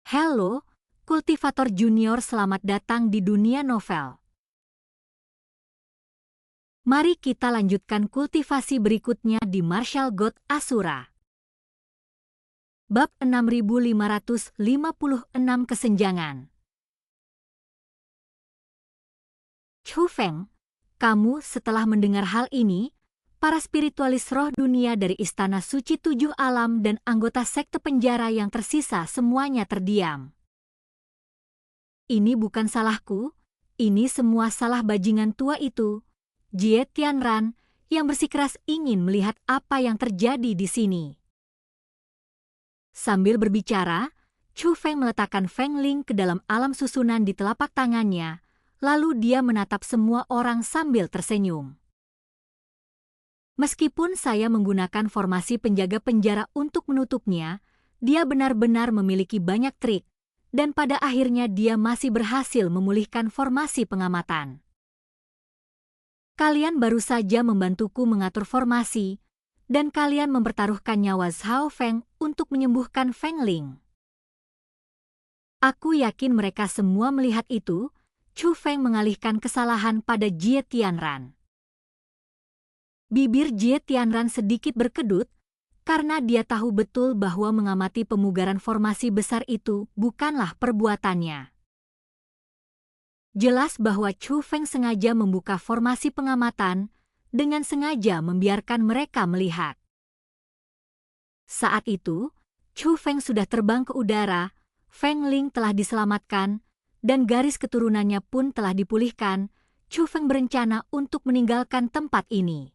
Halo, kultivator junior, selamat datang di dunia novel. Mari kita lanjutkan kultivasi berikutnya di Martial God Asura. Bab 6556 Kesenjangan. Chu Feng, kamu setelah mendengar hal ini, para spiritualis roh dunia dari Istana Suci Tujuh Alam dan anggota sekte penjara yang tersisa semuanya terdiam. Ini bukan salahku, ini semua salah bajingan tua itu, Jie Tianran, yang bersikeras ingin melihat apa yang terjadi di sini. Sambil berbicara, Chu Feng meletakkan Feng Ling ke dalam alam susunan di telapak tangannya, lalu dia menatap semua orang sambil tersenyum. Meskipun saya menggunakan formasi penjaga penjara untuk menutupnya, dia benar-benar memiliki banyak trik, dan pada akhirnya dia masih berhasil memulihkan formasi pengamatan. Kalian baru saja membantuku mengatur formasi, dan kalian mempertaruhkan nyawa Zhao Feng untuk menyembuhkan Feng Ling. Aku yakin mereka semua melihat itu. Chu Feng mengalihkan kesalahan pada Jie Tianran. Bibir Jie Tianran sedikit berkedut, karena dia tahu betul bahwa mengamati pemugaran formasi besar itu bukanlah perbuatannya. Jelas bahwa Chu Feng sengaja membuka formasi pengamatan, dengan sengaja membiarkan mereka melihat. Saat itu, Chu Feng sudah terbang ke udara, Feng Ling telah diselamatkan, dan garis keturunannya pun telah dipulihkan. Chu Feng berencana untuk meninggalkan tempat ini.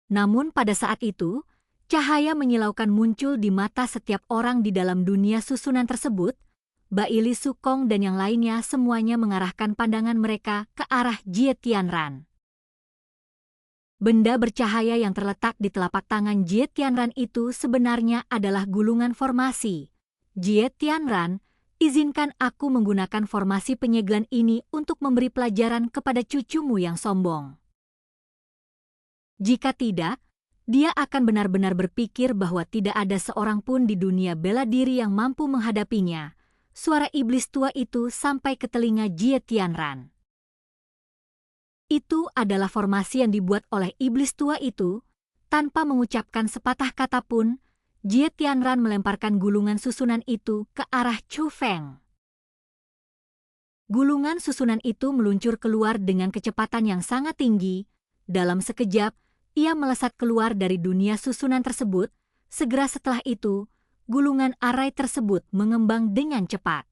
Namun pada saat itu, cahaya menyilaukan muncul di mata setiap orang di dalam dunia susunan tersebut. Baili Sukong dan yang lainnya semuanya mengarahkan pandangan mereka ke arah Jie Tianran. Benda bercahaya yang terletak di telapak tangan Jie Tianran itu sebenarnya adalah gulungan formasi. Jie Tianran, izinkan aku menggunakan formasi penyegelan ini untuk memberi pelajaran kepada cucumu yang sombong. Jika tidak, dia akan benar-benar berpikir bahwa tidak ada seorang pun di dunia bela diri yang mampu menghadapinya. Suara iblis tua itu sampai ke telinga Jie Tianran. Itu adalah formasi yang dibuat oleh iblis tua itu. Tanpa mengucapkan sepatah kata pun, Jie Tianran melemparkan gulungan susunan itu ke arah Chu Feng. Gulungan susunan itu meluncur keluar dengan kecepatan yang sangat tinggi. Dalam sekejap, ia melesat keluar dari dunia susunan tersebut. Segera setelah itu, gulungan arai tersebut mengembang dengan cepat.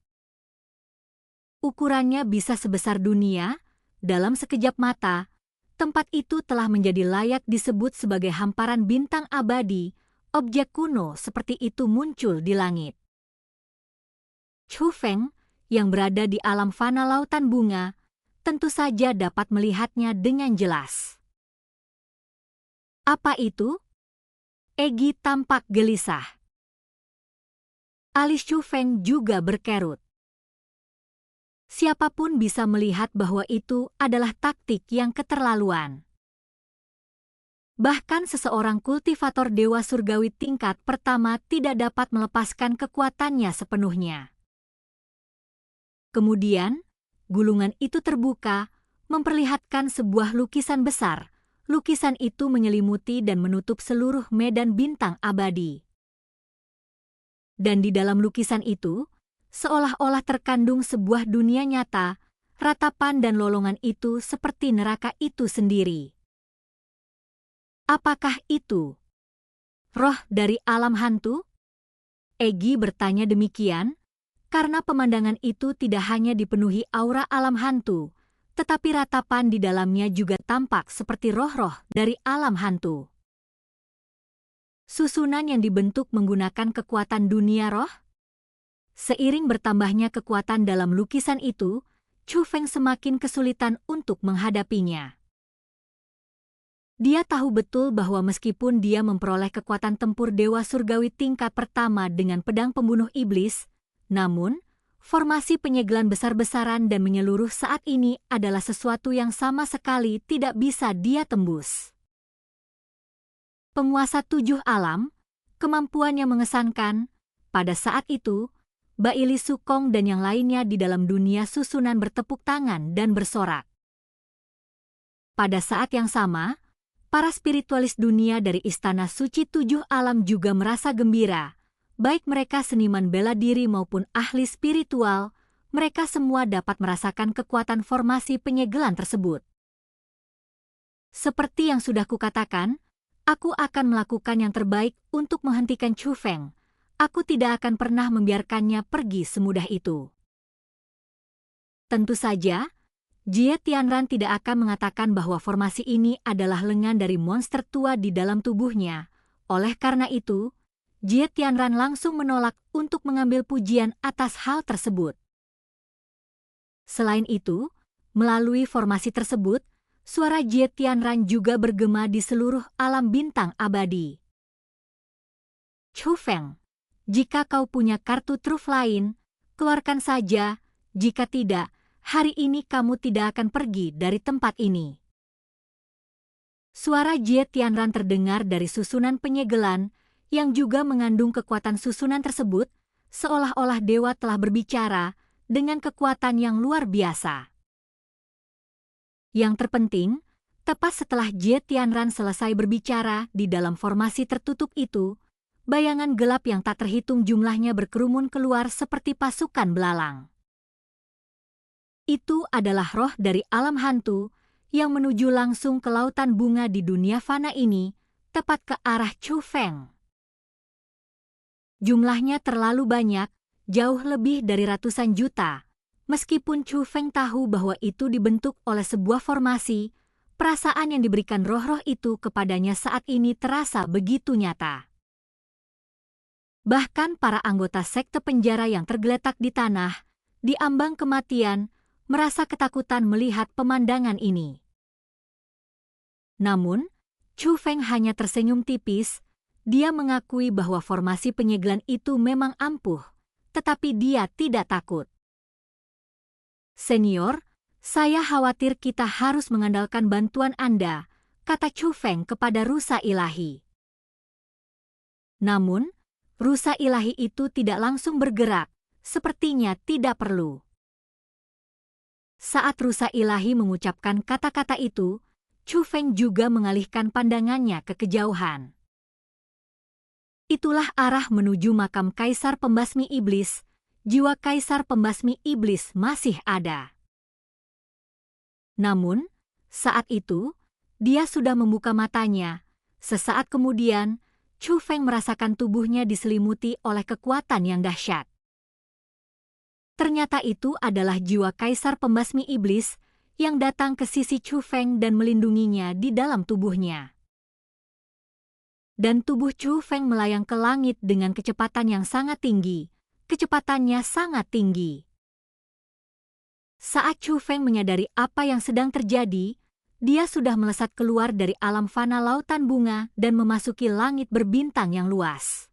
Ukurannya bisa sebesar dunia. Dalam sekejap mata, tempat itu telah menjadi layak disebut sebagai hamparan bintang abadi. Objek kuno seperti itu muncul di langit. Chu Feng, yang berada di alam fana lautan bunga, tentu saja dapat melihatnya dengan jelas. Apa itu? Egi tampak gelisah. Alis Chu Feng juga berkerut. Siapapun bisa melihat bahwa itu adalah taktik yang keterlaluan. Bahkan seseorang kultivator dewa surgawi tingkat pertama tidak dapat melepaskan kekuatannya sepenuhnya. Kemudian, gulungan itu terbuka, memperlihatkan sebuah lukisan besar. Lukisan itu menyelimuti dan menutup seluruh medan bintang abadi. Dan di dalam lukisan itu, seolah-olah terkandung sebuah dunia nyata. Ratapan dan lolongan itu seperti neraka itu sendiri. Apakah itu roh dari alam hantu? Egi bertanya demikian, karena pemandangan itu tidak hanya dipenuhi aura alam hantu, tetapi ratapan di dalamnya juga tampak seperti roh-roh dari alam hantu. Susunan yang dibentuk menggunakan kekuatan dunia roh? Seiring bertambahnya kekuatan dalam lukisan itu, Chu Feng semakin kesulitan untuk menghadapinya. Dia tahu betul bahwa meskipun dia memperoleh kekuatan tempur dewa surgawi tingkat pertama dengan pedang pembunuh iblis, namun formasi penyegelan besar-besaran dan menyeluruh saat ini adalah sesuatu yang sama sekali tidak bisa dia tembus. Penguasa tujuh alam, kemampuan yang mengesankan, pada saat itu, Baili Sukong dan yang lainnya di dalam dunia susunan bertepuk tangan dan bersorak. Pada saat yang sama, para spiritualis dunia dari Istana Suci Tujuh Alam juga merasa gembira. Baik mereka seniman bela diri maupun ahli spiritual, mereka semua dapat merasakan kekuatan formasi penyegelan tersebut. Seperti yang sudah kukatakan, aku akan melakukan yang terbaik untuk menghentikan Chu Feng. Aku tidak akan pernah membiarkannya pergi semudah itu. Tentu saja, Jie Tianran tidak akan mengatakan bahwa formasi ini adalah lengan dari monster tua di dalam tubuhnya. Oleh karena itu, Jie Tianran langsung menolak untuk mengambil pujian atas hal tersebut. Selain itu, melalui formasi tersebut, suara Jie Tianran juga bergema di seluruh alam bintang abadi. Chu Feng, jika kau punya kartu truf lain, keluarkan saja. Jika tidak, hari ini kamu tidak akan pergi dari tempat ini. Suara Jie Tianran terdengar dari susunan penyegelan, yang juga mengandung kekuatan susunan tersebut, seolah-olah dewa telah berbicara dengan kekuatan yang luar biasa. Yang terpenting, tepat setelah Jie Tianran selesai berbicara di dalam formasi tertutup itu, bayangan gelap yang tak terhitung jumlahnya berkerumun keluar seperti pasukan belalang. Itu adalah roh dari alam hantu yang menuju langsung ke lautan bunga di dunia fana ini, tepat ke arah Chu Feng. Jumlahnya terlalu banyak, jauh lebih dari ratusan juta. Meskipun Chu Feng tahu bahwa itu dibentuk oleh sebuah formasi, perasaan yang diberikan roh-roh itu kepadanya saat ini terasa begitu nyata. Bahkan para anggota sekte penjara yang tergeletak di tanah, di ambang kematian, merasa ketakutan melihat pemandangan ini. Namun, Chu Feng hanya tersenyum tipis. Dia mengakui bahwa formasi penyegelan itu memang ampuh, tetapi dia tidak takut. Senior, saya khawatir kita harus mengandalkan bantuan Anda, kata Chu Feng kepada rusa ilahi. Namun, rusa ilahi itu tidak langsung bergerak, sepertinya tidak perlu. Saat rusa ilahi mengucapkan kata-kata itu, Chu Feng juga mengalihkan pandangannya ke kejauhan. Itulah arah menuju makam Kaisar Pembasmi Iblis. Jiwa Kaisar Pembasmi Iblis masih ada. Namun, saat itu, dia sudah membuka matanya. Sesaat kemudian, Chu Feng merasakan tubuhnya diselimuti oleh kekuatan yang dahsyat. Ternyata itu adalah jiwa Kaisar Pembasmi Iblis yang datang ke sisi Chu Feng dan melindunginya di dalam tubuhnya. Dan tubuh Chu Feng melayang ke langit dengan kecepatan yang sangat tinggi. Kecepatannya sangat tinggi. Saat Chu Feng menyadari apa yang sedang terjadi, dia sudah melesat keluar dari alam fana lautan bunga dan memasuki langit berbintang yang luas.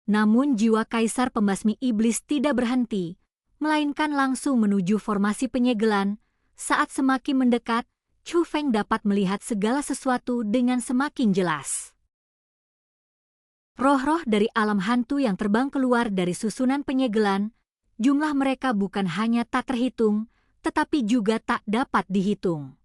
Namun jiwa Kaisar Pembasmi Iblis tidak berhenti, melainkan langsung menuju formasi penyegelan. Saat semakin mendekat, Chu Feng dapat melihat segala sesuatu dengan semakin jelas. Roh-roh dari alam hantu yang terbang keluar dari susunan penyegelan, jumlah mereka bukan hanya tak terhitung, tetapi juga tak dapat dihitung.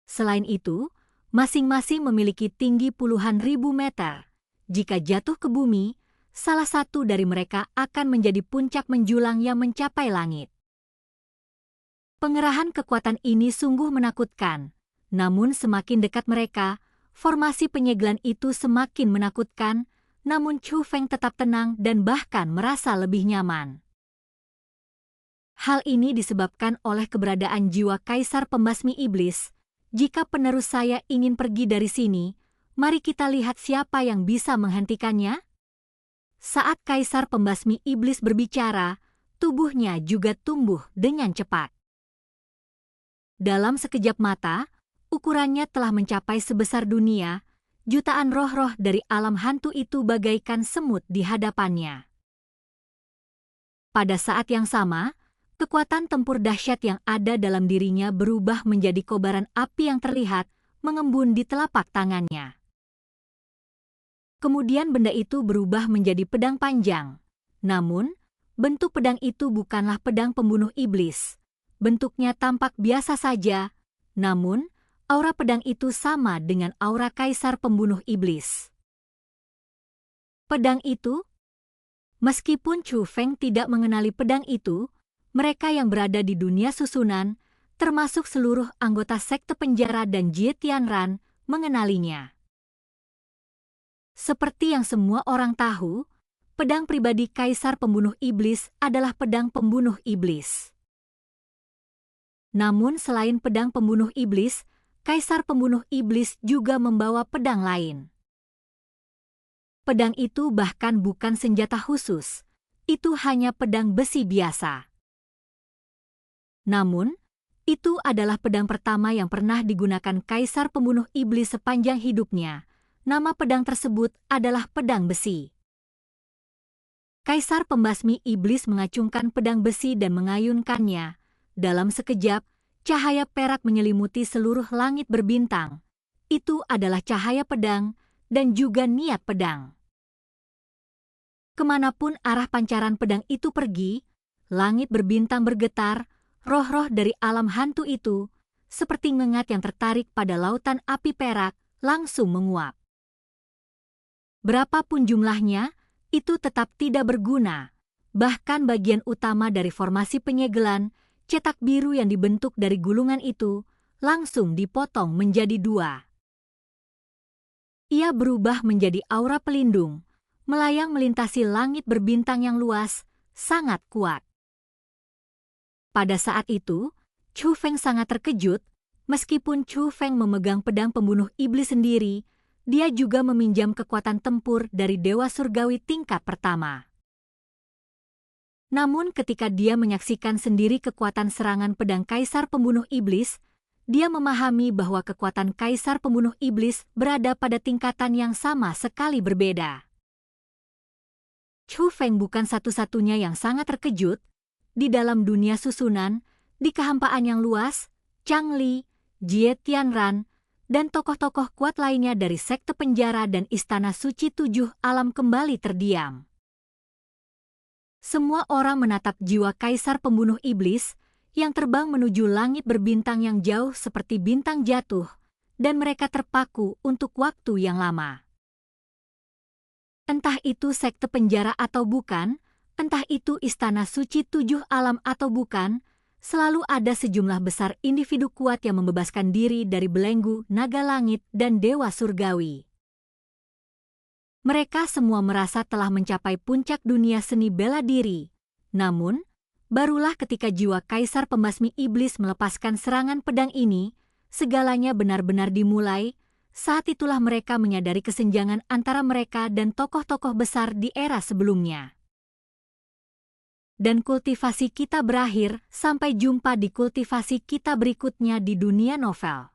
Selain itu, masing-masing memiliki tinggi puluhan ribu meter. Jika jatuh ke bumi, salah satu dari mereka akan menjadi puncak menjulang yang mencapai langit. Pengerahan kekuatan ini sungguh menakutkan, namun semakin dekat mereka, formasi penyegelan itu semakin menakutkan, namun Chu Feng tetap tenang dan bahkan merasa lebih nyaman. Hal ini disebabkan oleh keberadaan jiwa Kaisar Pembasmi Iblis. Jika penerus saya ingin pergi dari sini, mari kita lihat siapa yang bisa menghentikannya. Saat Kaisar Pembasmi Iblis berbicara, tubuhnya juga tumbuh dengan cepat. Dalam sekejap mata, ukurannya telah mencapai sebesar dunia. Jutaan roh-roh dari alam hantu itu bagaikan semut di hadapannya. Pada saat yang sama, kekuatan tempur dahsyat yang ada dalam dirinya berubah menjadi kobaran api yang terlihat mengembun di telapak tangannya. Kemudian benda itu berubah menjadi pedang panjang. Namun, bentuk pedang itu bukanlah pedang pembunuh iblis. Bentuknya tampak biasa saja, namun aura pedang itu sama dengan aura kaisar pembunuh iblis. Pedang itu? Meskipun Chu Feng tidak mengenali pedang itu, mereka yang berada di dunia susunan, termasuk seluruh anggota sekte penjara dan Jie Tianran, mengenalinya. Seperti yang semua orang tahu, pedang pribadi kaisar pembunuh iblis adalah pedang pembunuh iblis. Namun selain pedang pembunuh iblis, kaisar pembunuh iblis juga membawa pedang lain. Pedang itu bahkan bukan senjata khusus, itu hanya pedang besi biasa. Namun, itu adalah pedang pertama yang pernah digunakan kaisar pembunuh iblis sepanjang hidupnya. Nama pedang tersebut adalah pedang besi. Kaisar pembasmi iblis mengacungkan pedang besi dan mengayunkannya. Dalam sekejap, cahaya perak menyelimuti seluruh langit berbintang. Itu adalah cahaya pedang dan juga niat pedang. Kemanapun arah pancaran pedang itu pergi, langit berbintang bergetar, roh-roh dari alam hantu itu, seperti ngengat yang tertarik pada lautan api perak, langsung menguap. Berapapun jumlahnya, itu tetap tidak berguna. Bahkan bagian utama dari formasi penyegelan, cetak biru yang dibentuk dari gulungan itu, langsung dipotong menjadi dua. Ia berubah menjadi aura pelindung, melayang melintasi langit berbintang yang luas, sangat kuat. Pada saat itu, Chu Feng sangat terkejut. Meskipun Chu Feng memegang pedang pembunuh iblis sendiri, dia juga meminjam kekuatan tempur dari Dewa Surgawi tingkat pertama. Namun ketika dia menyaksikan sendiri kekuatan serangan pedang kaisar pembunuh iblis, dia memahami bahwa kekuatan kaisar pembunuh iblis berada pada tingkatan yang sama sekali berbeda. Chu Feng bukan satu-satunya yang sangat terkejut. Di dalam dunia susunan, di kehampaan yang luas, Chang Li, Jie Tianran, dan tokoh-tokoh kuat lainnya dari sekte penjara dan istana suci 7 alam kembali terdiam. Semua orang menatap jiwa kaisar pembunuh iblis yang terbang menuju langit berbintang yang jauh seperti bintang jatuh, dan mereka terpaku untuk waktu yang lama. Entah itu sekte penjara atau bukan, entah itu istana suci 7 alam atau bukan, selalu ada sejumlah besar individu kuat yang membebaskan diri dari belenggu naga langit dan dewa surgawi. Mereka semua merasa telah mencapai puncak dunia seni bela diri. Namun, barulah ketika jiwa kaisar pembasmi iblis melepaskan serangan pedang ini, segalanya benar-benar dimulai. Saat itulah mereka menyadari kesenjangan antara mereka dan tokoh-tokoh besar di era sebelumnya. Dan kultivasi kita berakhir, sampai jumpa di kultivasi kita berikutnya di dunia novel.